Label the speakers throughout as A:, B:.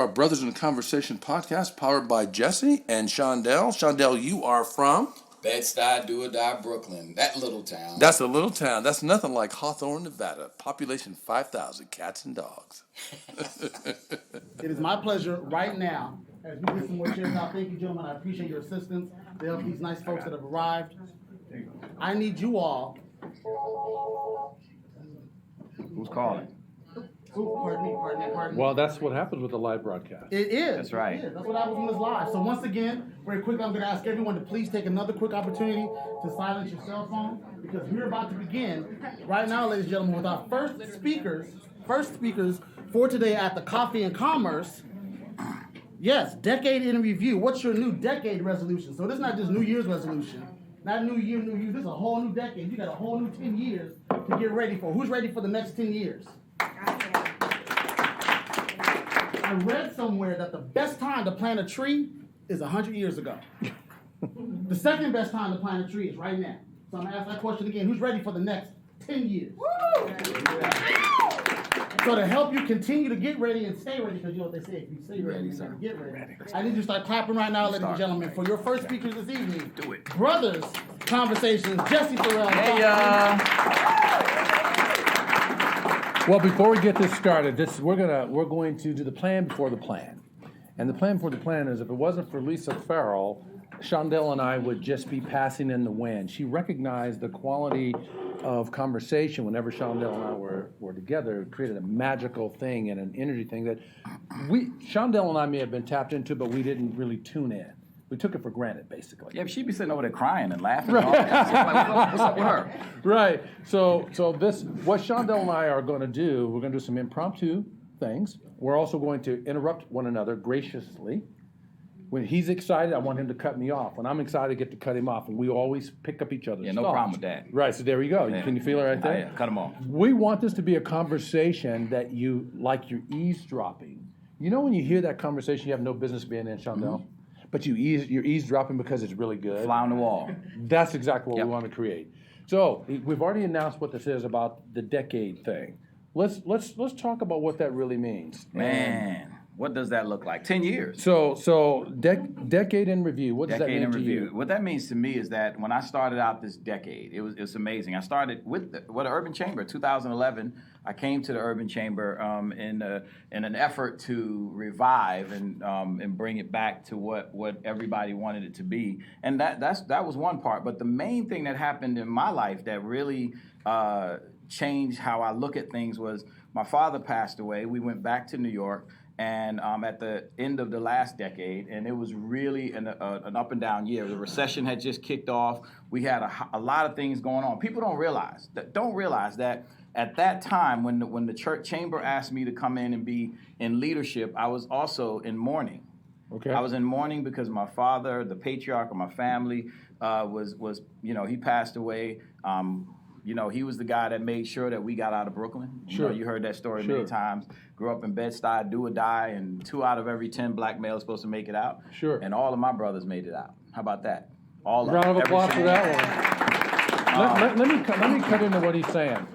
A: our Brothers in Conversation podcast powered by Jesse and Shondell. Shondell, you are from?
B: Bed-Stuy, do-or-die, Brooklyn. That little town.
A: That's a little town. That's nothing like Hawthorne, Nevada. Population 5,000 cats and dogs.
C: It is my pleasure right now, as we get some more chairs out. Thank you, gentlemen. I appreciate your assistance to help these nice folks that have arrived. I need you all.
B: Who's calling?
C: Pardon me.
D: Well, that's what happens with the live broadcast.
C: It is.
B: That's right.
C: It is. That's what happens when it's live. So once again, very quickly, I'm going to ask everyone to please take another quick opportunity to silence your cell phone, because we're about to begin right now, ladies and gentlemen, with our first speakers for today at the Coffee and Commerce. Yes, Decade in Review. What's your new decade resolution? So this is not just New Year's resolution. Not New Year, New You. This is a whole new decade. You got a whole new 10 years to get ready for. Who's ready for the next 10 years? I read somewhere that the best time to plant a tree is 100 years ago. The second best time to plant a tree is right now. So I'm going to ask that question again. Who's ready for the next 10 years? Woo! So to help you continue to get ready and stay ready, because you know what they say, if you stay ready, you never get ready. I need you to start clapping right now, ladies and gentlemen, for your first speakers this evening.
B: Do it.
C: Brothers Conversations, Jesse Farrell.
B: Hey, y'all.
D: Well, before we get this started, we're going to do the plan before the plan. And the plan before the plan is, if it wasn't for Lisa Farrell, Shondell and I would just be passing in the wind. She recognized the quality of conversation whenever Shondell and I were together. It created a magical thing and an energy thing that Shondell and I may have been tapped into, but we didn't really tune in. We took it for granted, basically.
B: Yeah, but she'd be sitting over there crying and laughing. And all that. So like, what's up with her?
D: Right. So what Shondell and I are going to do, we're going to do some impromptu things. We're also going to interrupt one another graciously. When he's excited, I want him to cut me off. When I'm excited, I get to cut him off. And we always pick up each other's
B: Yeah, no
D: thoughts.
B: problem with that.
D: Right, so there we go.
B: Yeah.
D: Can you feel it right there?
B: Yeah, cut him off.
D: We want this to be a conversation that you, like you're eavesdropping. You know when you hear that conversation you have no business being in, Shondell? Mm-hmm. But you're eavesdropping because it's really good.
B: Fly on the wall.
D: That's exactly what we want to create. So we've already announced what this is about the decade thing. Let's talk about what that really means.
B: Man, what does that look like? 10 years.
D: So decade in review. What does
B: Decade
D: that
B: in
D: mean to
B: review.
D: you?
B: What that means to me is that when I started out this decade, it's amazing. I started with the Urban Chamber, 2011. I came to the Urban Chamber in an effort to revive and bring it back to what everybody wanted it to be. And that was one part. But the main thing that happened in my life that really changed how I look at things was my father passed away. We went back to New York. And at the end of the last decade, and it was really an up and down year. The recession had just kicked off. We had a lot of things going on. People don't realize that at that time when the church chamber asked me to come in and be in leadership, I was also in mourning.
D: Okay.
B: I was in mourning because my father, the patriarch of my family, was he passed away. He was the guy that made sure that we got out of Brooklyn.
D: Sure.
B: You heard that story many times. Grew up in Bed-Stuy, do or die, and 2 out of every 10 black males supposed to make it out.
D: Sure.
B: And all of my brothers made it out. How about that? All of
D: Round
B: them.
D: of applause for that one. Let me cut into what he's saying.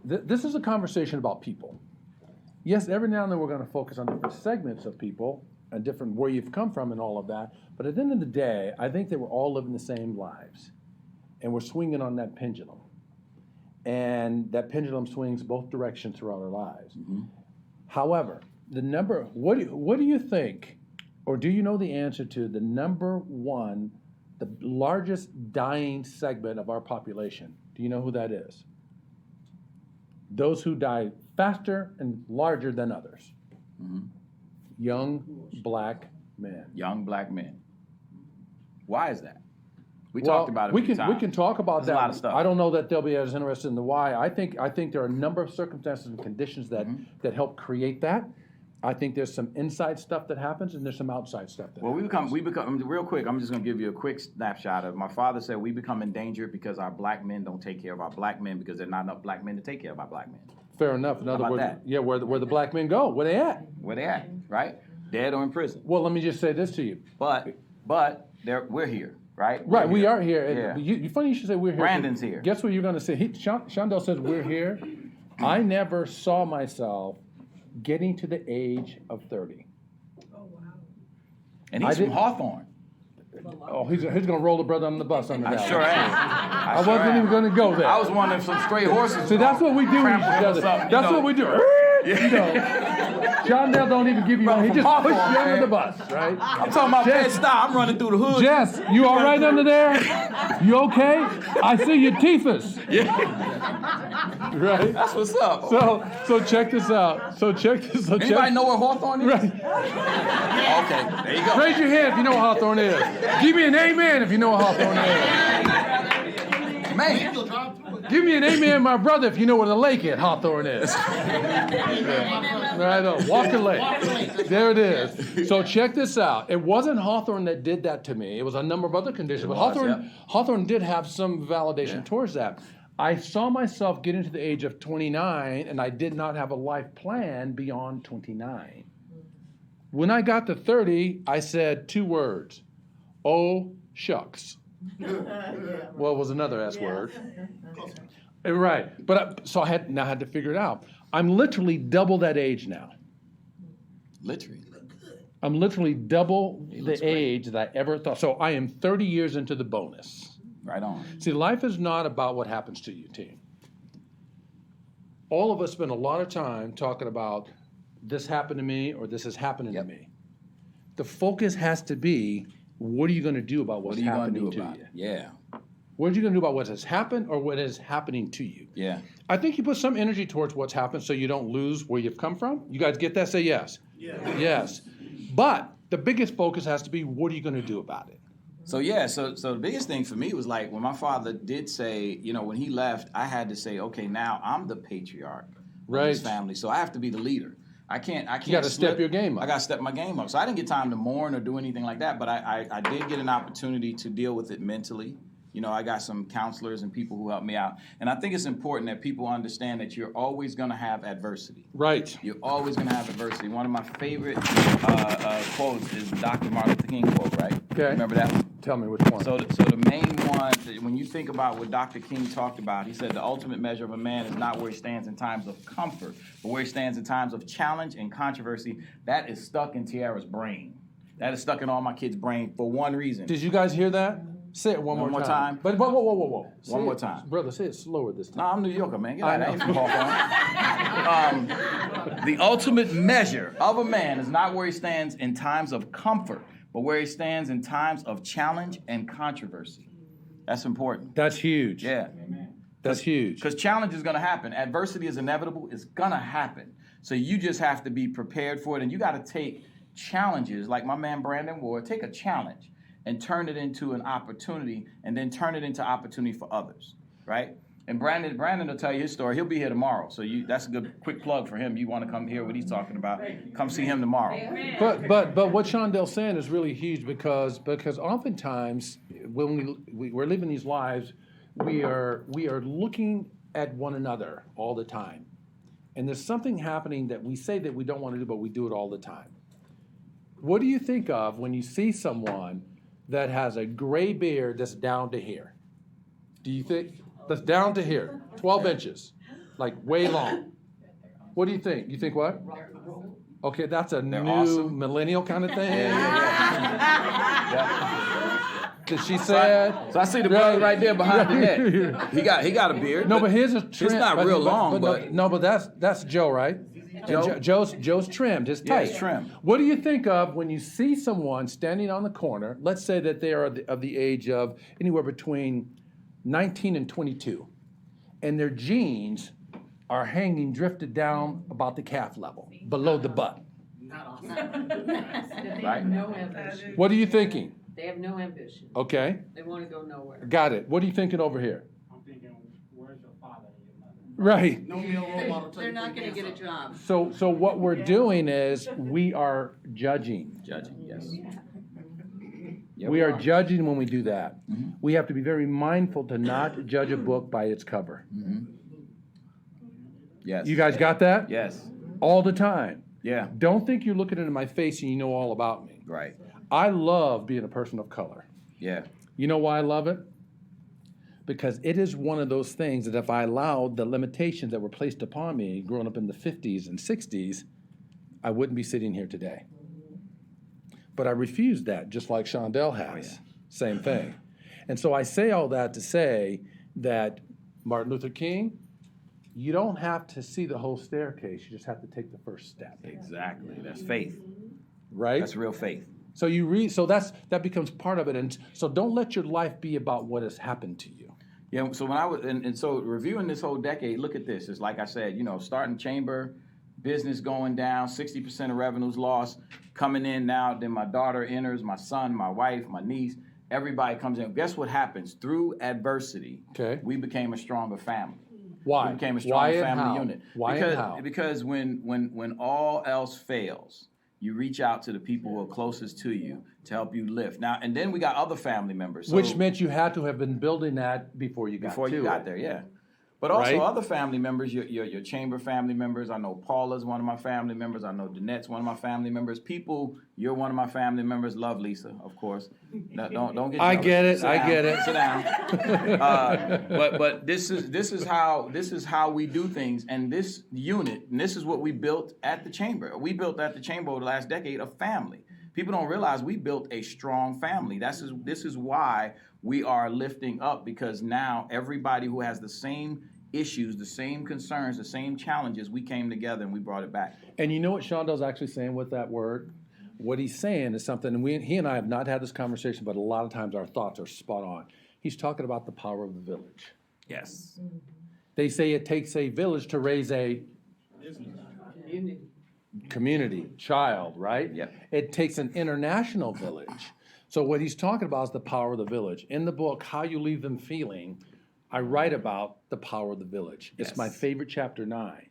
D: This is a conversation about people. Yes, every now and then we're going to focus on different segments of people and different where you've come from and all of that. But at the end of the day, I think that we're all living the same lives, and we're swinging on that pendulum. And that pendulum swings both directions throughout our lives. Mm-hmm. However, what do you think, or do you know the answer to the number one, the largest dying segment of our population? Do you know who that is? Those who die faster and larger than others. Mm-hmm. Young black men.
B: Young black men. Why is that? We talked about it a few times.
D: We can talk about
B: There's
D: that.
B: a lot of stuff.
D: I don't know that they'll be as interested in the why. I think there are a number of circumstances and conditions that help create that. I think there's some inside stuff that happens, and there's some outside stuff that happens.
B: we become real quick. I'm just going to give you a quick snapshot of. My father said we become endangered because our black men don't take care of our black men because there's not enough black men to take care of our black men.
D: Fair enough. In other words,
B: that?
D: Where the black men go, where they at?
B: Where they at? Right? Dead or in prison.
D: Well, let me just say this to you.
B: But we're here. Right?
D: Right, we are here. Yeah. Funny you should say we're here.
B: Brandon's here.
D: Guess what you're going to say? Shondell says we're here. I never saw myself getting to the age of 30.
B: And he's from Hawthorne.
D: Oh, he's going to roll the brother under the bus under that.
B: I sure am.
D: I wasn't even going to go there.
B: I was one of some stray horses.
D: See, that's what we do with each other. That's what we do. You know, John Dale don't even give you one. He just pushes you under the bus, right?
B: I'm talking about Bed-Stuy. I'm running through the hood.
D: Jess, you all right under there? You okay? I see your teethus.
B: Yeah.
D: Right?
B: That's what's up.
D: So check this out.
B: Anybody know where Hawthorne is?
D: Right.
B: Okay, there you go.
D: Raise your hand if you know what Hawthorne is. Give me an amen if you know what Hawthorne is.
B: Man.
D: Give me an amen, my brother, if you know where the lake at Hawthorne is. Right on. Walker Lake. There it is. So check this out. It wasn't Hawthorne that did that to me. It was a number of other conditions. But Hawthorne did have some validation towards that. I saw myself getting to the age of 29, and I did not have a life plan beyond 29. When I got to 30, I said 2 words. Oh, shucks. Well, it was another S word. Right. But so I had to figure it out. I'm literally double that age now.
B: Literally.
D: I'm literally double the age that I ever thought. So I am 30 years into the bonus.
B: Right on.
D: See, life is not about what happens to you, team. All of us spend a lot of time talking about this happened to me or this is happening to me. The focus has to be, what are you going to do about what's happening to you?
B: Yeah.
D: What are you going to do about what has happened or what is happening to you?
B: Yeah.
D: I think you put some energy towards what's happened so you don't lose where you've come from. You guys get that? Say yes. Yes. But the biggest focus has to be, what are you going to do about it?
B: So the biggest thing for me was like when my father did say, when he left, I had to say, okay, now I'm the patriarch of this family, so I have to be the leader. I can't.
D: You got to step your game up.
B: I got to step my game up. So I didn't get time to mourn or do anything like that, but I did get an opportunity to deal with it mentally. I got some counselors and people who helped me out. And I think it's important that people understand that you're always going to have adversity.
D: Right.
B: You're always going to have adversity. One of my favorite quotes is the Dr. Martin Luther King quote, right?
D: Okay.
B: Remember that one?
D: Tell me which one.
B: So the main one, when you think about what Dr. King talked about, he said the ultimate measure of a man is not where he stands in times of comfort, but where he stands in times of challenge and controversy. That is stuck in Tiara's brain. That is stuck in all my kids' brain for one reason.
D: Did you guys hear that? Say it one more time. But whoa.
B: One more time.
D: Brother, say it slower this time.
B: No, I'm New Yorker, man. Get out of here. The ultimate measure of a man is not where he stands in times of comfort, but where he stands in times of challenge and controversy. That's important.
D: That's huge.
B: Yeah.
D: That's huge.
B: Because challenge is going to happen. Adversity is inevitable. It's going to happen. So you just have to be prepared for it. And you got to take challenges, like my man Brandon Ward, take a challenge and turn it into an opportunity, and then turn it into opportunity for others, right? And Brandon will tell you his story. He'll be here tomorrow, so that's a good quick plug for him. You want to come hear what he's talking about? Come see him tomorrow.
D: But what Shondell's saying is really huge because oftentimes when we're living these lives, we are looking at one another all the time, and there's something happening that we say that we don't want to do, but we do it all the time. What do you think of when you see someone that has a gray beard that's down to here? Do you think that's down to here, 12 inches, like way long? What do you think? You think what? Okay, that's a new millennial kind of thing.
B: Yeah.
D: Did she say it?
B: So I see the brother right there behind the net. He got a beard.
D: No, but his is trimmed.
B: It's not real long, but
D: no, but that's Joe, right? Joe's trimmed. His tight.
B: Yeah, it's trimmed.
D: What do you think of when you see someone standing on the corner? Let's say that they are of the age of anywhere between 19 and 22, and their jeans are hanging, drifted down about the calf level, below the butt.
B: Right?
E: No ambition.
D: What are you thinking?
E: They have no ambition.
D: Okay,
E: They want to go nowhere.
D: got it. What are you thinking over here?
F: I'm thinking, where's your father and your mother?
D: Right.
C: No male role model.
E: They're not going to get a job.
D: So what we're doing is we are judging.
B: Judging, yes.
D: We are judging when we do that. Mm-hmm. We have to be very mindful to not judge a book by its cover.
B: Mm-hmm. Yes.
D: You guys got that?
B: Yes.
D: All the time.
B: Yeah.
D: Don't think you're looking into my face and you know all about me.
B: Right.
D: I love being a person of color.
B: Yeah.
D: You know why I love it? Because it is one of those things that if I allowed the limitations that were placed upon me growing up in the 50s and 60s, I wouldn't be sitting here today. but I refused that, just like Shondell has. Same thing. And so I say all that to say that Martin Luther King, you don't have to see the whole staircase. You just have to take the first step.
B: Exactly. That's faith.
D: Right?
B: That's real faith.
D: So you read. So that becomes part of it. And so don't let your life be about what has happened to you.
B: Yeah, so when I was, and so reviewing this whole decade, look at this. It's like I said, starting chamber, business going down, 60% of revenues lost, coming in now, then my daughter enters, my son, my wife, my niece, everybody comes in. Guess what happens? Through adversity, we became a stronger family.
D: Why?
B: We became a stronger family unit.
D: Why and how?
B: Because when all else fails, you reach out to the people who are closest to you to help you lift. Now, and then we got other family members. So,
D: which meant you had to have been building that before you got
B: there, yeah. But also other family members, your chamber family members. I know Paula's one of my family members. I know Danette's one of my family members. People, you're one of my family members. Love Lisa, of course. No, don't get jealous.
D: I get it.
B: Sit down. But this is how we do things. And this unit, and this is what we built at the chamber. We built at the chamber over the last decade a family. People don't realize we built a strong family. This is why we are lifting up, because now everybody who has the same issues, the same concerns, the same challenges, we came together and we brought it back.
D: And you know what Shondell's actually saying with that word? What he's saying is something, and he and I have not had this conversation, but a lot of times our thoughts are spot on. He's talking about the power of the village.
B: Yes.
D: They say it takes a village to raise a community, child, right?
B: Yep.
D: It takes an international village. So what he's talking about is the power of the village. In the book, How You Leave Them Feeling, I write about the power of the village. It's my favorite chapter 9.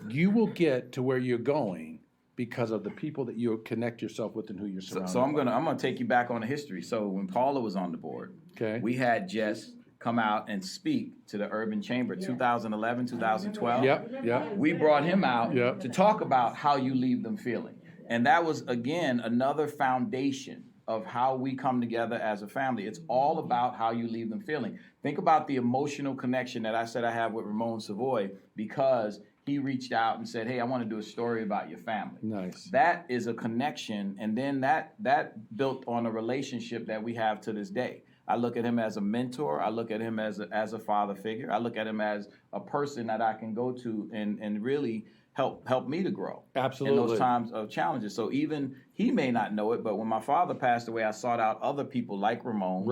D: You will get to where you're going because of the people that you connect yourself with and who you're surrounded
B: So I'm
D: by.
B: gonna take you back on the history. So when Paula was on the board, we had Jess come out and speak to the Urban Chamber, 2011, 2012.
D: Yep.
B: We brought him out
D: Yep.
B: to talk about how you leave them feeling. And that was, again, another foundation of how we come together as a family. It's all about how you leave them feeling. Think about the emotional connection that I said I have with Ramon Savoy, because he reached out and said, hey, I want to do a story about your family.
D: Nice.
B: That is a connection, and then that built on a relationship that we have to this day. I look at him as a mentor. I look at him as a father figure. I look at him as a person that I can go to and really help me to grow.
D: Absolutely.
B: In those times of challenges. So even he may not know it, but when my father passed away, I sought out other people like Ramon,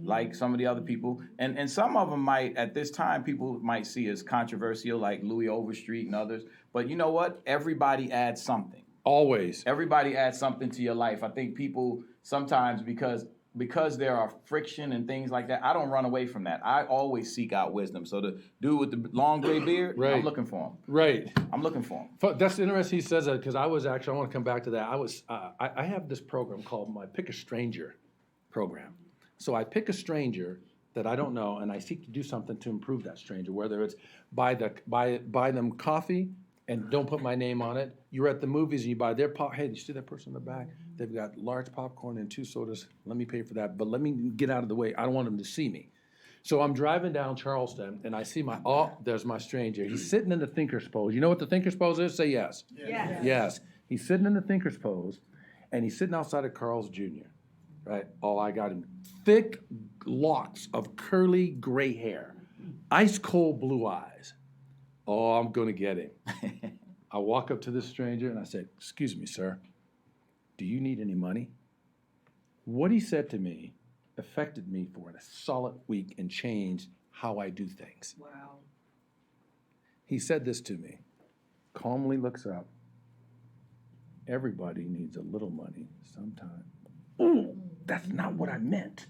B: like some of the other people, and some of them might, at this time, people might see as controversial, like Louis Overstreet and others. But you know what? Everybody adds something.
D: Always.
B: Everybody adds something to your life. I think people sometimes, because there are friction and things like that, I don't run away from that. I always seek out wisdom. So the dude with the long gray beard, I'm looking for him.
D: Right.
B: I'm looking for him.
D: That's interesting he says that, because I want to come back to that. I have this program called my Pick a Stranger program. So I pick a stranger that I don't know, and I seek to do something to improve that stranger, whether it's buy them coffee and don't put my name on it. You're at the movies and you buy their pop. Hey, did you see that person in the back? They've got large popcorn and 2 sodas. Let me pay for that, but let me get out of the way. I don't want them to see me. So I'm driving down Charleston and I see there's my stranger. He's sitting in the thinker's pose. You know what the thinker's pose is? Say yes. Yes. He's sitting in the thinker's pose, and he's sitting outside of Carl's Jr., right? Oh, I got him. Thick locks of curly gray hair, ice cold blue eyes. Oh, I'm going to get him. I walk up to this stranger and I said, excuse me, sir, do you need any money? What he said to me affected me for a solid week and changed how I do things.
E: Wow.
D: He said this to me, calmly looks up. Everybody needs a little money sometime. Ooh, that's not what I meant.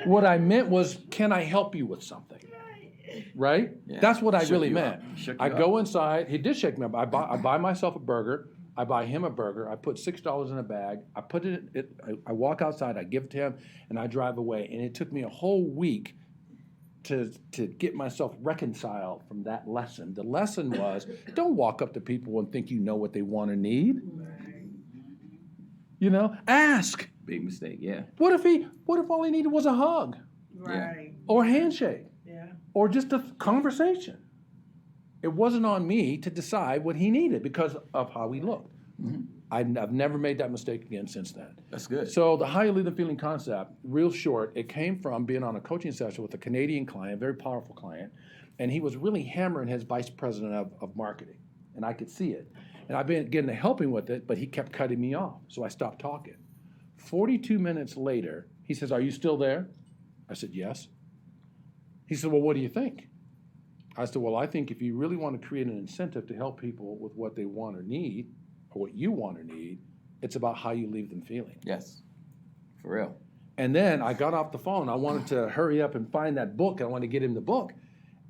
D: What I meant was, can I help you with something? Right?
B: Yeah.
D: That's what I
B: Shook
D: really
B: you
D: meant.
B: up. Shook
D: I
B: you
D: go
B: up.
D: inside. He did shake me up. I buy myself a burger. I buy him a burger. I put $6 in a bag. I put I walk outside. I give it to him, and I drive away. And it took me a whole week to get myself reconciled from that lesson. The lesson was, don't walk up to people and think you know what they want or need. You know, ask.
B: Big mistake, yeah.
D: What if all he needed was a hug
E: Right.
D: or a handshake
E: Yeah.
D: or just a conversation? It wasn't on me to decide what he needed because of how he looked. I've never made that mistake again since then.
B: That's good.
D: So the how you leave them feeling concept, real short, it came from being on a coaching session with a Canadian client, very powerful client, and he was really hammering his vice president of marketing, and I could see it. And I've been getting to help him with it, but he kept cutting me off, so I stopped talking. 42 minutes later, he says, "Are you still there?" I said, "Yes." He said, "Well, what do you think?" I said, "Well, I think if you really want to create an incentive to help people with what they want or need, or what you want or need, it's about how you leave them feeling."
B: Yes, for real.
D: And then I got off the phone. I wanted to hurry up and find that book. I wanted to get him the book.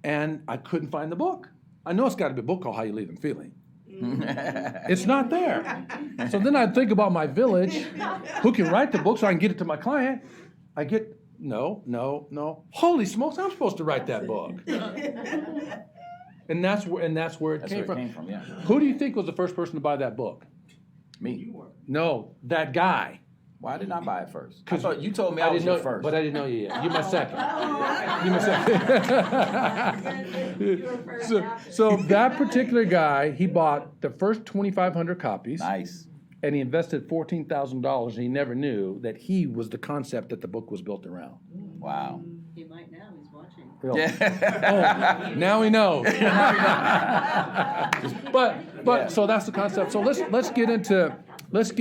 D: And I couldn't find the book. I know it's got to be a book called How You Leave Them Feeling. It's not there. So then I think about my village, who can write the book so I can get it to my client. I get, no. Holy smokes, I'm supposed to write that book. And that's where it came from.
B: Yeah.
D: Who do you think was the first person to buy that book?
B: Me.
D: No, that guy.
B: Why didn't I buy it first? I thought you told me I was
D: didn't know,
B: your first.
D: But I didn't know you yet. You're my second. You're my second. So that particular guy, he bought the first 2,500 copies.
B: Nice.
D: And he invested $14,000, and he never knew that he was the concept that the book was built around.
B: Wow.
E: He might now, he's watching.
B: Yeah.
D: Oh, now he knows. But so that's the concept. So let's get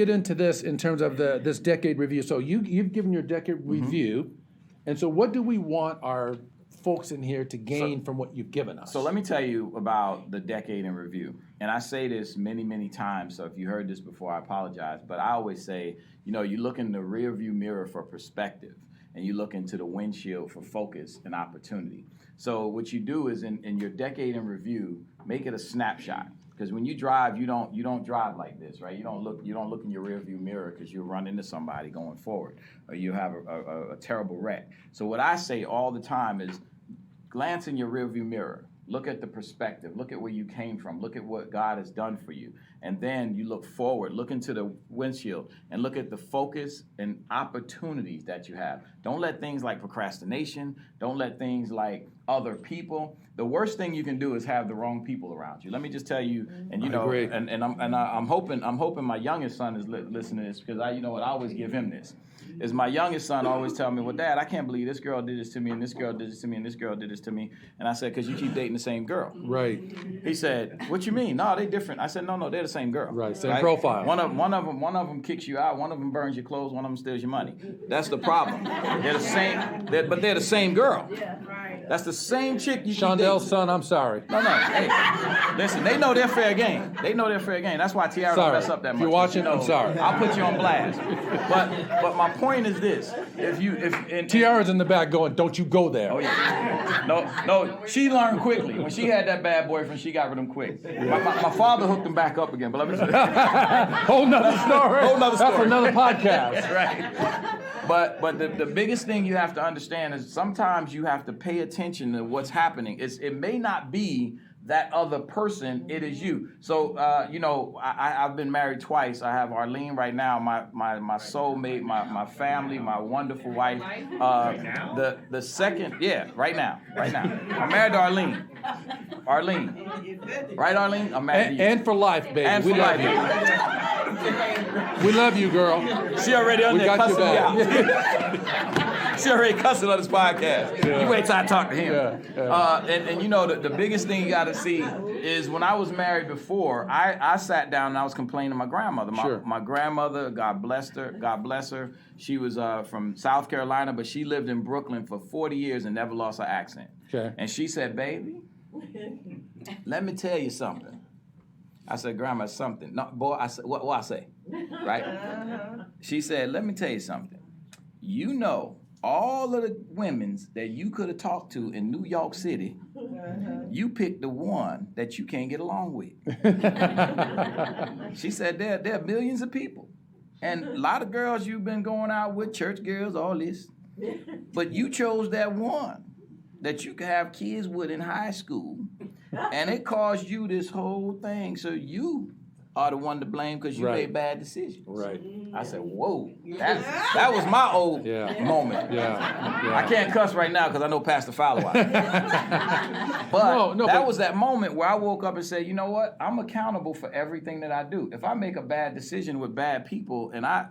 D: into this in terms of this decade review. So you've given your decade review, and so what do we want our folks in here to gain from what you've given us?
B: So let me tell you about the decade in review. And I say this many, many times, so if you heard this before, I apologize. But I always say, you look in the rear view mirror for perspective, and you look into the windshield for focus and opportunity. So what you do is in your decade in review, make it a snapshot. Because when you drive, you don't drive like this, right? You don't look in your rear view mirror because you'll run into somebody going forward, or you have a terrible wreck. So what I say all the time is, glance in your rearview mirror. Look at the perspective. Look at where you came from. Look at what God has done for you. And then you look forward. Look into the windshield and look at the focus and opportunities that you have. Don't let things like procrastination, don't let things like other people. The worst thing you can do is have the wrong people around you. Let me just tell you, and I'm hoping my youngest son is listening to this, because I always give him this. Is my youngest son always tell me, "Well, Dad, I can't believe this girl did this to me, and this girl did this to me, and this girl did this to me." And I said, "Because you keep dating the same girl."
D: Right.
B: He said, "What you mean? No, they different." I said, "No, they're the same girl."
D: Right, same profile.
B: One of them kicks you out. One of them burns your clothes. One of them steals your money. That's the problem. They're the same, but they're the same girl. Yeah, right. That's the same chick you keep dating.
D: Shondel's son, I'm sorry.
B: No. Hey, listen, they know they're fair game. That's why Tiara don't mess up that much.
D: If you're watching, I'm sorry.
B: I'll put you on blast. But my point is this:
D: Tiara's in the back going, "Don't you go there."
B: Oh yeah. No. She learned quickly. When she had that bad boyfriend, she got rid of him quick. My father hooked him back up again. But let me
D: Whole nother story. That's another podcast.
B: Right. But the biggest thing you have to understand is sometimes you have to pay attention to what's happening. It may not be that other person, it is you. So, I've been married twice. I have Arlene right now, my soulmate, my family, my wonderful wife. The second, right now. I'm married to Arlene. Right, Arlene? I'm married to you.
D: And for life, baby.
B: And
D: we
B: for
D: love
B: life.
D: You. We love you, girl.
B: She already on there cussing me out.
D: Yeah.
B: She already cussing on this podcast.
D: Yeah.
B: You wait till I talk to him.
D: Yeah.
B: And the biggest thing you got to see is when I was married before, I sat down and I was complaining to my grandmother. My grandmother, God bless her. She was from South Carolina, but she lived in Brooklyn for 40 years and never lost her accent.
D: Okay.
B: And she said, "Baby, let me tell you something." I said, "Grandma, something." No, boy, I said, what I say? Right? She said, "Let me tell you something. You know, all of the women's that you could have talked to in New York City, you picked the one that you can't get along with." She said, there are millions of people. And a lot of girls you've been going out with, church girls, all this. But you chose that one that you could have kids with in high school. And it caused you this whole thing. So you are the one to blame because you
D: Right.
B: made bad decisions.
D: Right.
B: I said, whoa, that was my old
D: Yeah.
B: moment.
D: Yeah.
B: I can't cuss right now because I know Pastor Follow out. But that was that moment where I woke up and said, you know what? I'm accountable for everything that I do. If I make a bad decision with bad people, and I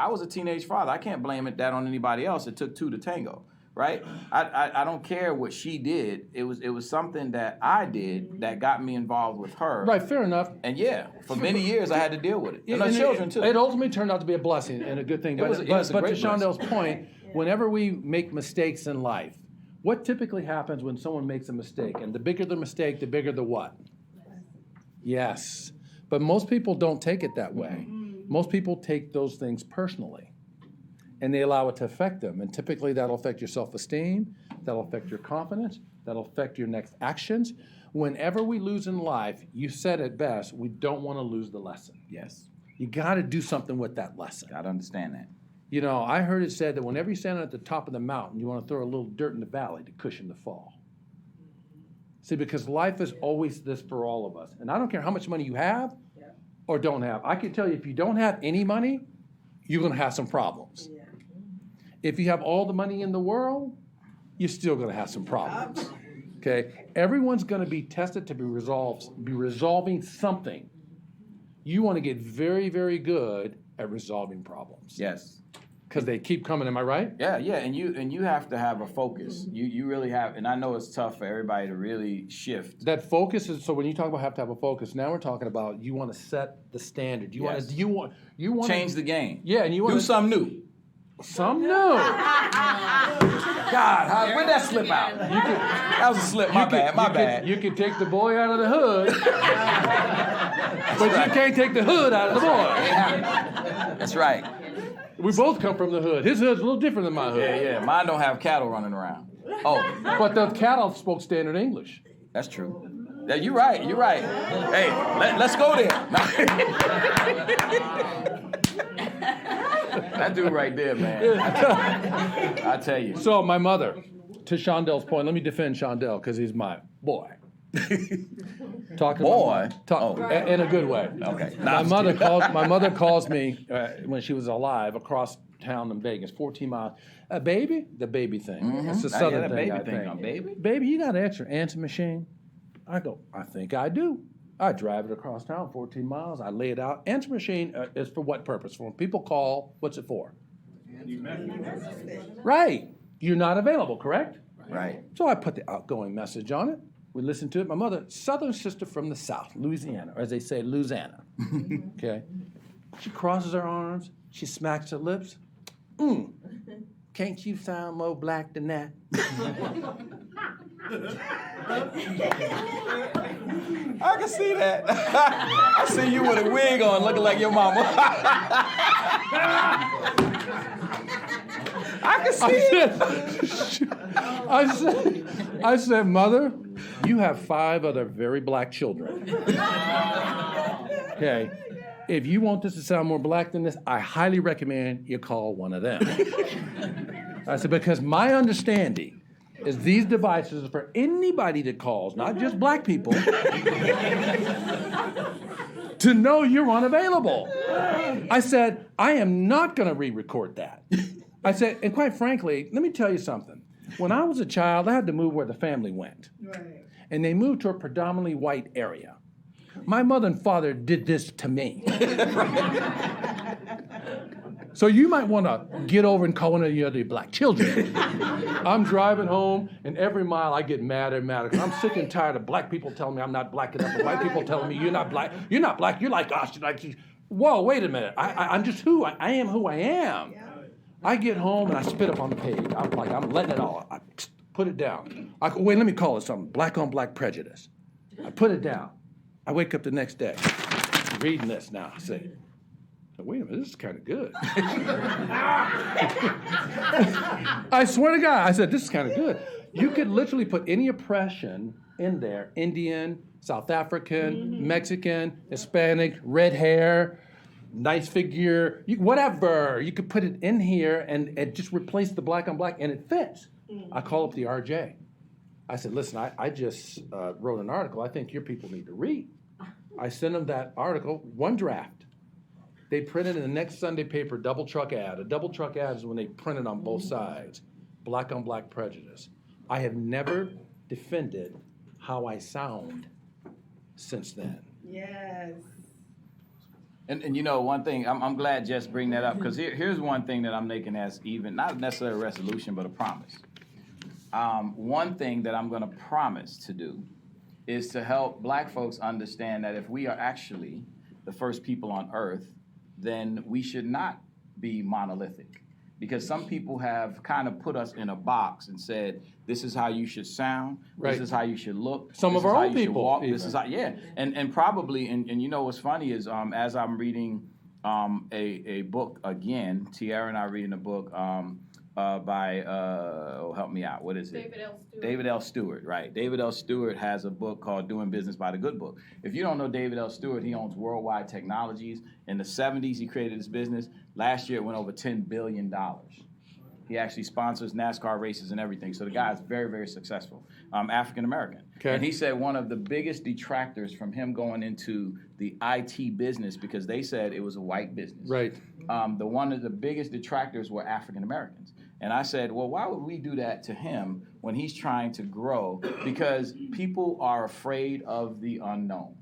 B: was a teenage father. I can't blame that on anybody else. It took two to tango, right? I don't care what she did. It was something that I did that got me involved with her.
D: Right, fair enough.
B: And yeah, for many years I had to deal with it. And the children too.
D: It ultimately turned out to be a blessing and a good thing. But
B: was a
D: to
B: great
D: Shondel's point, whenever we make mistakes in life, what typically happens when someone makes a mistake? And the bigger the mistake, the bigger the what? Yes. But most people don't take it that way. Most people take those things personally, and they allow it to affect them. And typically that'll affect your self-esteem, that'll affect your confidence, that'll affect your next actions. Whenever we lose in life, you said it best, we don't want to lose the lesson.
B: Yes.
D: You got to do something with that lesson.
B: Gotta understand that.
D: You know, I heard it said that whenever you're standing at the top of the mountain, you want to throw a little dirt in the valley to cushion the fall. See, because life is always this for all of us. And I don't care how much money you have or don't have. I can tell you, if you don't have any money, you're going to have some problems.
E: Yeah.
D: If you have all the money in the world, you're still going to have some problems. Okay? Everyone's going to be tested to be resolving something. You want to get very, very good at resolving problems.
B: Yes.
D: Because they keep coming, am I right?
B: Yeah, and you have to have a focus. You really have, and I know it's tough for everybody to really shift.
D: That focus is, so when you talk about have to have a focus, now we're talking about you want to set the standard. You want to
B: Change the game.
D: Yeah, and you want
B: do
D: to
B: something new.
D: Some new.
B: God, where'd that slip out? That was a slip. My bad.
D: You can take the boy out of the hood, but you can't take the hood out of the boy.
B: That's right.
D: We both come from the hood. His hood's a little different than my hood.
B: Yeah. Mine don't have cattle running around. Oh,
D: but the cattle spoke standard English.
B: that's true. Yeah, you're right. Hey, let's go there. That dude right there, man. I tell you.
D: So my mother, to Shondel's point, let me defend Shondel because he's my boy.
B: Boy?
D: In a good way.
B: Okay.
D: My mother calls me when she was alive across town in Vegas, 14 miles. Baby, the baby thing.
B: Mm-hmm.
D: It's the southern thing.
B: Baby
D: I
B: thing.
D: think.
B: Baby.
D: Baby, you got an extra answer machine? I go, I think I do. I drive it across town, 14 miles. I lay it out. Answer machine is for what purpose? For when people call, what's it for? Right. You're not available, correct?
B: Right.
D: So I put the outgoing message on it. We listened to it. My mother, southern sister from the south, Louisiana, or as they say, Louisiana. Okay. She crosses her arms. She smacks her lips. Can't you sound more black than that?
B: I can see that. I see you with a wig on looking like your mama. I can see it.
D: I said, Mother, you have 5 other very black children. Okay. If you want this to sound more black than this, I highly recommend you call one of them. I said, because my understanding is these devices are for anybody that calls, not just black people, to know you're unavailable. I said, I am not going to re-record that. I said, and quite frankly, let me tell you something. When I was a child, I had to move where the family went. Right. And they moved to a predominantly white area. My mother and father did this to me. So you might want to get over and call one of the other black children. I'm driving home, and every mile I get madder and madder. Because I'm sick and tired of black people telling me I'm not black enough, and white people telling me you're not black. You're not black. You're like us. Whoa, wait a minute. I'm just who I am. Who I am. Yeah. I get home and I spit up on the page. I'm letting it all. I put it down. Wait, let me call it something. Black on black prejudice. I put it down. I wake up the next day, reading this now. I say, wait a minute, this is kind of good. I swear to God, I said, this is kind of good. You could literally put any oppression in there, Indian, South African, Mexican, Hispanic, red hair, nice figure, whatever. You could put it in here and just replace the black on black, and it fits. I call up the RJ. I said, listen, I just wrote an article I think your people need to read. I sent them that article, one draft. They printed in the next Sunday paper, double truck ad. A double truck ad is when they print it on both sides. Black on black prejudice. I have never defended how I sound since then.
E: Yes.
B: And you know, one thing, I'm glad Jess bring that up, because here's one thing that I'm making as even, not necessarily a resolution, but a promise. One thing that I'm gonna promise to do is to help black folks understand that if we are actually the first people on earth, then we should not be monolithic. Because some people have kind of put us in a box and said, this is how you should sound,
D: Right.
B: this is how you should look,
D: Some
B: this
D: of
B: is
D: our
B: how
D: own
B: you should
D: people
B: walk,
D: even.
B: this is how, yeah. And probably, and you know what's funny is as I'm reading a book again, Tiara and I are reading a book by, help me out, what is it?
G: David L. Stewart.
B: David L. Stewart, right. David L. Stewart has a book called Doing Business by the Good Book. If you don't know David L. Stewart, he owns Worldwide Technologies. In the 70s, he created his business. Last year, it went over $10 billion. He actually sponsors NASCAR races and everything. So the guy is very, very successful. African-American.
D: Okay.
B: And he said one of the biggest detractors from him going into the IT business, because they said it was a white business.
D: Right.
B: One of the biggest detractors were African-Americans. And I said, well, why would we do that to him when he's trying to grow? Because people are afraid of the unknown.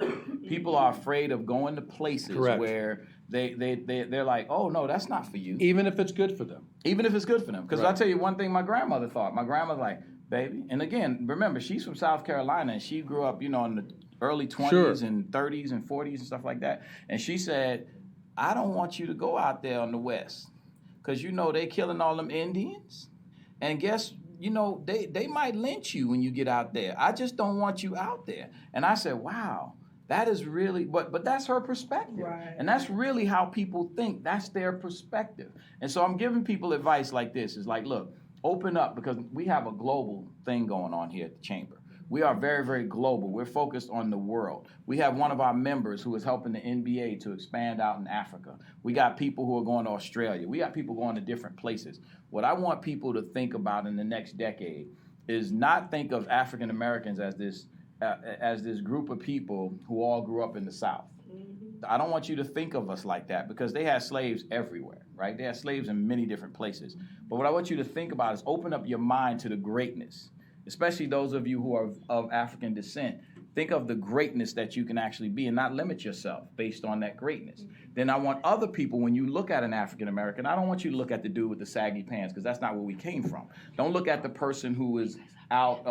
B: People are afraid of going to places
D: Correct.
B: where they're like, oh, no, that's not for you.
D: Even if it's good for them.
B: Even if it's good for them. Because
D: Right.
B: I'll tell you one thing my grandmother thought. My grandmother's like, baby, and again, remember, she's from South Carolina, and she grew up, in the early 20s
D: Sure.
B: and 30s and 40s and stuff like that. And she said, I don't want you to go out there on the West. Because, they killing all them Indians. And guess, they might lynch you when you get out there. I just don't want you out there. And I said, wow, that is really, but that's her perspective.
E: Right.
B: And that's really how people think. That's their perspective. And so I'm giving people advice like this. It's like, look, open up, because we have a global thing going on here at the Chamber. We are very, very global. We're focused on the world. We have one of our members who is helping the NBA to expand out in Africa. We got people who are going to Australia. We got people going to different places. What I want people to think about in the next decade is not think of African Americans as this group of people who all grew up in the South. I don't want you to think of us like that, because they had slaves everywhere, right? They had slaves in many different places. But what I want you to think about is open up your mind to the greatness, especially those of you who are of African descent. Think of the greatness that you can actually be and not limit yourself based on that greatness. Then I want other people, when you look at an African American, I don't want you to look at the dude with the saggy pants, because that's not where we came from. Don't look at the person who is out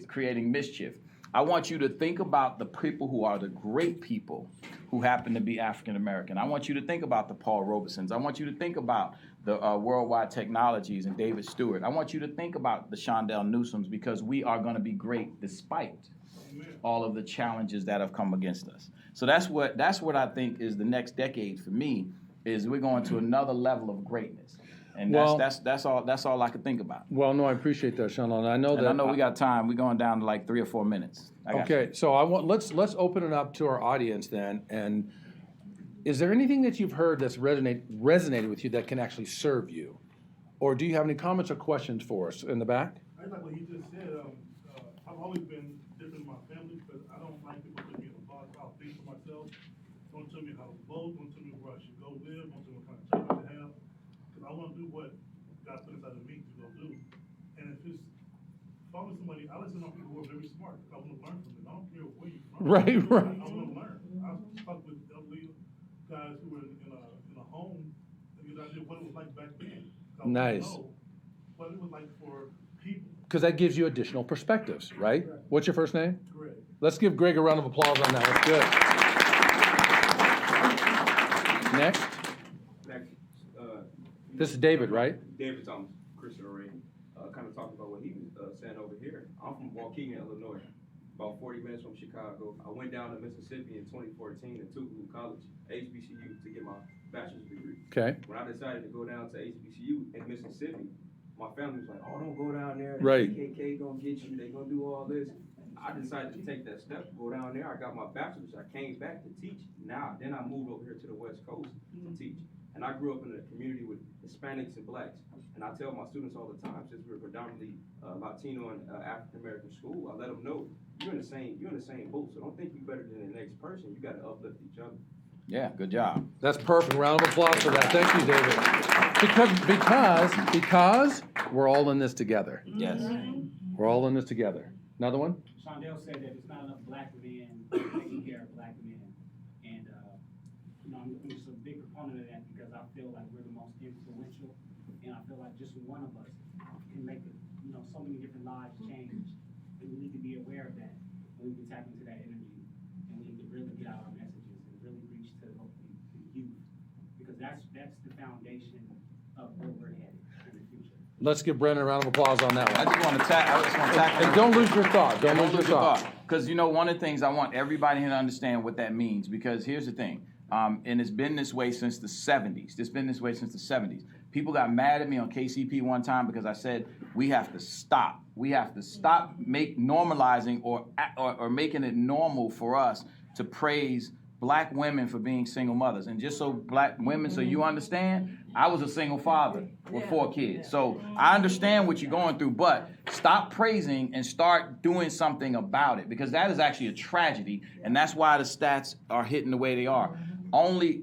B: creating mischief. I want you to think about the people who are the great people who happen to be African American. I want you to think about the Paul Robesons. I want you to think about the Worldwide Technologies and David Stewart. I want you to think about the Shondell Newsoms, because we are going to be great despite all of the challenges that have come against us. So that's what I think is the next decade for me, is we're going to another level of greatness. And that's all I could think about.
D: Well, no, I appreciate that, Sean. I know
B: And
D: that.
B: I know we got time. We're going down to like 3 or 4 minutes.
D: Okay, so let's open it up to our audience then. And is there anything that you've heard that's resonated with you that can actually serve you, or do you have any comments or questions for us in the back?
H: I like what he just said. I've always been different in my family, because I don't like people putting me in a box. I'll think for myself. Don't tell me how to vote. Don't tell me where I should go live. Don't tell me what kind of job I should have. Because I want to do what God put inside of me to go do. And if it's following somebody, I listen to people who are very smart. I want to learn from them. I don't care where you're from.
D: Right.
H: I want to learn. I've talked with elderly guys who were in a home, and get an idea what it was like back then. I want to
D: Nice.
H: know what it was like for people.
D: Because that gives you additional perspectives, right? What's your first name?
H: Greg.
D: Let's give Greg a round of applause on that. That's good. Next. This is David, right?
I: David Thomas, Christian Ray, kind of talking about what he was saying over here. I'm from Waukegan, Illinois, about 40 minutes from Chicago. I went down to Mississippi in 2014 at Tougaloo College, HBCU, to get my bachelor's degree.
D: Okay.
I: When I decided to go down to HBCU in Mississippi, my family was like, oh, don't go down there. The
D: Right.
I: KKK gonna get you. They gonna do all this. I decided to take that step, go down there. I got my bachelor's. I came back to teach. Then I moved over here to the West Coast to teach. And I grew up in a community with Hispanics and blacks. And I tell my students all the time, since we're predominantly Latino and African American school, I let them know you're in the same boat. So don't think you're better than the next person. You got to uplift each other.
B: Yeah, good job.
D: That's perfect. Round of applause for that. Thank you, David. Because we're all in this together.
B: Yes.
D: We're all in this together. Another one?
F: Shondell said that it's not enough black men taking care of black men. And, I'm just a big proponent of that because I feel like we're the most influential. And I feel like just one of us can make, so many different lives change. And we need to be aware of that. And we can tap into that energy. And we need to really get out our messages and really reach to hopefully the youth. Because that's the foundation of where we're headed in the future.
D: Let's give Brennan a round of applause on that
B: I
D: one.
B: just want to tack.
D: And don't lose your thought. Don't lose your thought.
B: Because one of the things I want everybody here to understand what that means. Because here's the thing, and it's been this way since the 70s. It's been this way since the 70s. People got mad at me on KCP one time because I said we have to stop. We have to stop normalizing or making it normal for us to praise black women for being single mothers. And just so black women, so you understand, I was a single father with 4 kids. So I understand what you're going through, but stop praising and start doing something about it, because that is actually a tragedy, and that's why the stats are hitting the way they are. Only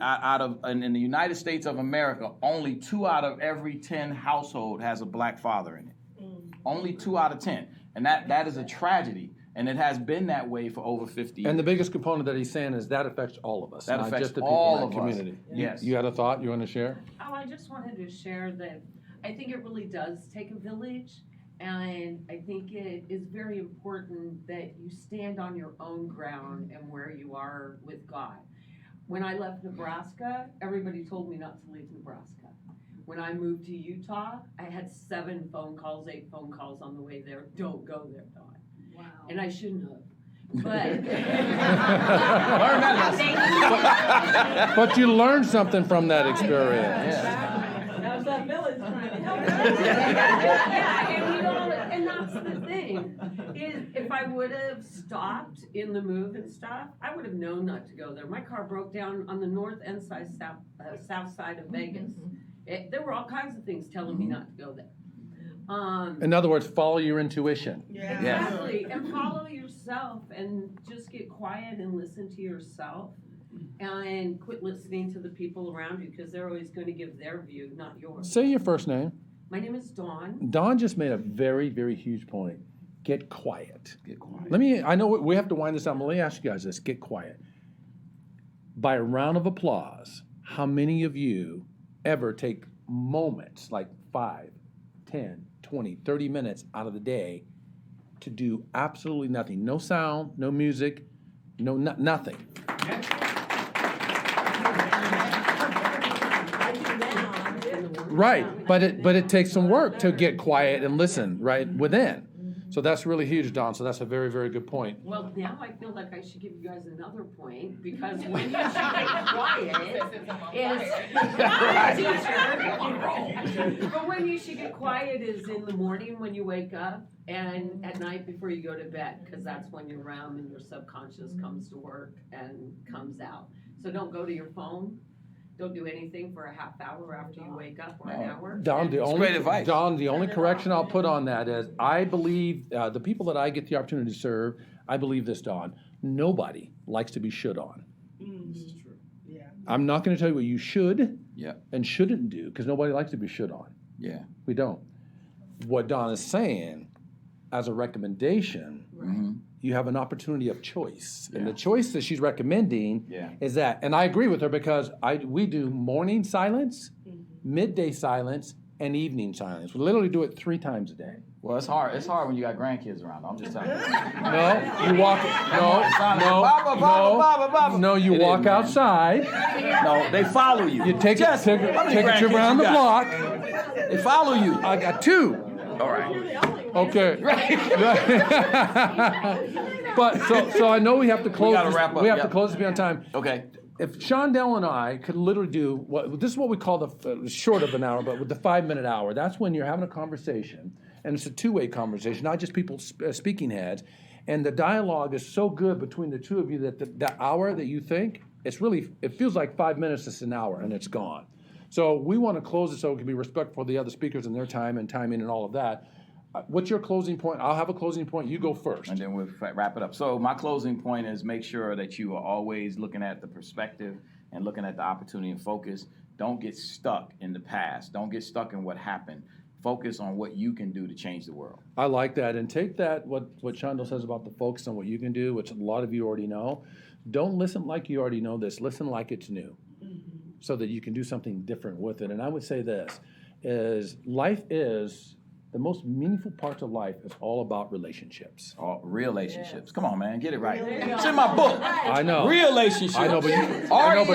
B: in the United States of America, only 2 out of every 10 household has a black father in it. Only 2 out of 10. And that is a tragedy. And it has been that way for over 50 years.
D: And the biggest component that he's saying is that affects all of us,
B: That
D: not
B: affects
D: just the
B: all
D: people in that
B: of us.
D: community.
B: Yes.
D: You had a thought you want to share?
G: Oh, I just wanted to share that I think it really does take a village, and I think it is very important that you stand on your own ground and where you are with God. When I left Nebraska, everybody told me not to leave Nebraska. When I moved to Utah, I had 8 phone calls on the way there. Don't go there, Dawn.
E: Wow.
G: And I shouldn't have. But
D: But you learned something from that experience.
E: That was that village trying to help.
G: Yeah, and that's the thing. Is if I would have stopped in the move and stuff, I would have known not to go there. My car broke down on the north and south side of Vegas. There were all kinds of things telling me not to go there.
D: In other words, follow your intuition.
G: Exactly, and follow yourself, and just get quiet and listen to yourself, and quit listening to the people around you, because they're always going to give their view, not yours.
D: Say your first name.
G: My name is Dawn.
D: Dawn just made a very, very huge point. Get quiet.
B: Get quiet.
D: I know we have to wind this down, but let me ask you guys this. Get quiet. By a round of applause, how many of you ever take moments, like 5, 10, 20, 30 minutes out of the day to do absolutely nothing? No sound, no music, nothing. Right, but it takes some work to get quiet and listen right within. So that's really huge, Don. So that's a very, very good point.
G: Well, now I feel like I should give you guys another point, because when you should get quiet but when you should get quiet is in the morning when you wake up, and at night before you go to bed, because that's when your REM and your subconscious comes to work and comes out. So don't go to your phone. Don't do anything for a half hour after you wake up, or an hour.
D: Don,
B: great advice.
D: Don, the only correction I'll put on that is I believe the people that I get the opportunity to serve, I believe this, Don, nobody likes to be should on.
F: This is true. Yeah.
D: I'm not going to tell you what you should
B: Yeah.
D: and shouldn't do, because nobody likes to be should on.
B: Yeah.
D: We don't. What Don is saying, as a recommendation, you have an opportunity of choice. And the choice that she's recommending is that, and I agree with her, because we do morning silence, midday silence, and evening silence. We literally do it 3 times a day.
B: Well, it's hard. It's hard when you got grandkids around. I'm just telling you.
D: No, you walk. No, you walk outside.
B: No, they follow you.
D: You take a trip around the block.
B: They follow you.
D: I got 2.
B: All right.
D: Okay. But so I know we have to close.
B: gotta wrap up,
D: We have
B: yep.
D: to close this on time.
B: Okay.
D: If Shondell and I could literally do this is what we call the short of an hour, but with the 5-minute hour. That's when you're having a conversation, and it's a 2-way conversation, not just people speaking heads. And the dialogue is so good between the 2 of you that the hour that you think it feels like 5 minutes. It's an hour, and it's gone. So we want to close it so it can be respectful for the other speakers and their time and timing and all of that. What's your closing point? I'll have a closing point. You go first.
B: And then we'll wrap it up. So my closing point is make sure that you are always looking at the perspective and looking at the opportunity and focus. Don't get stuck in the past. Don't get stuck in what happened. Focus on what you can do to change the world.
D: I like that. And take that, what Chandel says about the focus on what you can do, which a lot of you already know. Don't listen like you already know this. Listen like it's new so that you can do something different with it. And I would say this, is life is, the most meaningful parts of life is all about relationships.
B: Oh, relationships. Come on, man, get it right. It's in my book.
D: I know.
B: Relationships.
D: I know, but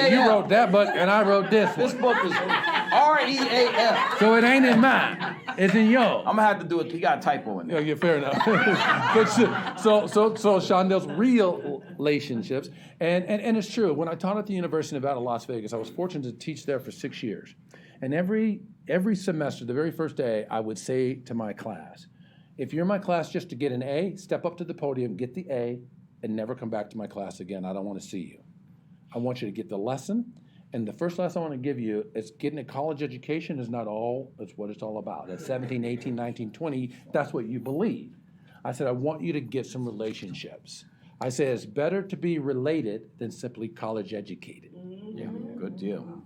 D: you wrote that book, and I wrote this one.
B: This book is REAF.
D: So it ain't in mine. It's in yours.
B: I'm gonna have to do it. He got a typo in there.
D: Yeah, fair enough. But so Shondel's real relationships, and it's true. When I taught at the University of Nevada, Las Vegas, I was fortunate to teach there for 6 years. And every semester, the very first day, I would say to my class, if you're in my class just to get an A, step up to the podium, get the A, and never come back to my class again. I don't want to see you. I want you to get the lesson. And the first lesson I want to give you is getting a college education is not all, that's what it's all about. At 17, 18, 19, 20, that's what you believe. I said, I want you to get some relationships. I said, it's better to be related than simply college educated.
B: Yeah, good deal.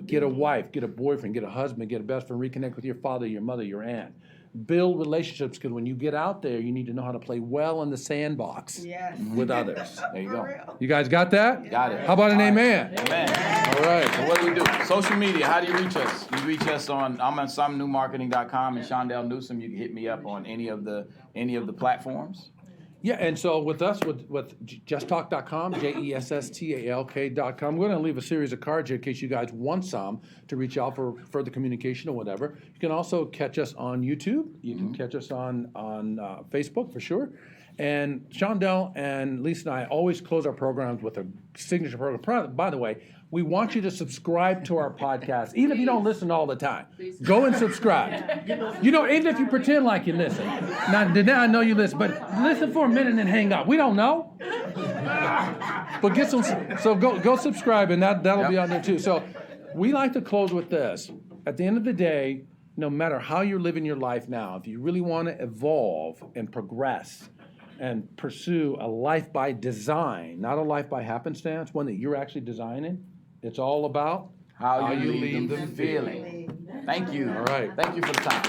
D: Get a wife, get a boyfriend, get a husband, get a best friend, reconnect with your father, your mother, your aunt. Build relationships, because when you get out there, you need to know how to play well in the sandbox with others.
B: There you go.
D: You guys got that?
B: Got it.
D: How about an amen?
B: Amen.
D: All right.
B: So what do we do? Social media, how do you reach us? You reach us on, I'm on somenewmarketing.com, and Shondell Newsome, you can hit me up on any of the platforms.
D: Yeah, and so with us, with justtalk.com, JESSTALK.com, we're going to leave a series of cards here in case you guys want some to reach out for further communication or whatever. You can also catch us on YouTube. You can catch us on Facebook for sure. And Shondell and Lisa and I always close our programs with a signature program. By the way, we want you to subscribe to our podcast, even if you don't listen all the time. Go and subscribe. You know, even if you pretend like you listen. Now I know you listen, but listen for a minute and then hang up. We don't know. But get some. So go subscribe, and that'll be on there too. So we like to close with this. At the end of the day, no matter how you're living your life now, if you really want to evolve and progress and pursue a life by design, not a life by happenstance, one that you're actually designing, it's all about
B: how you leave them feeling. Thank you.
D: All right.
B: Thank you for the time.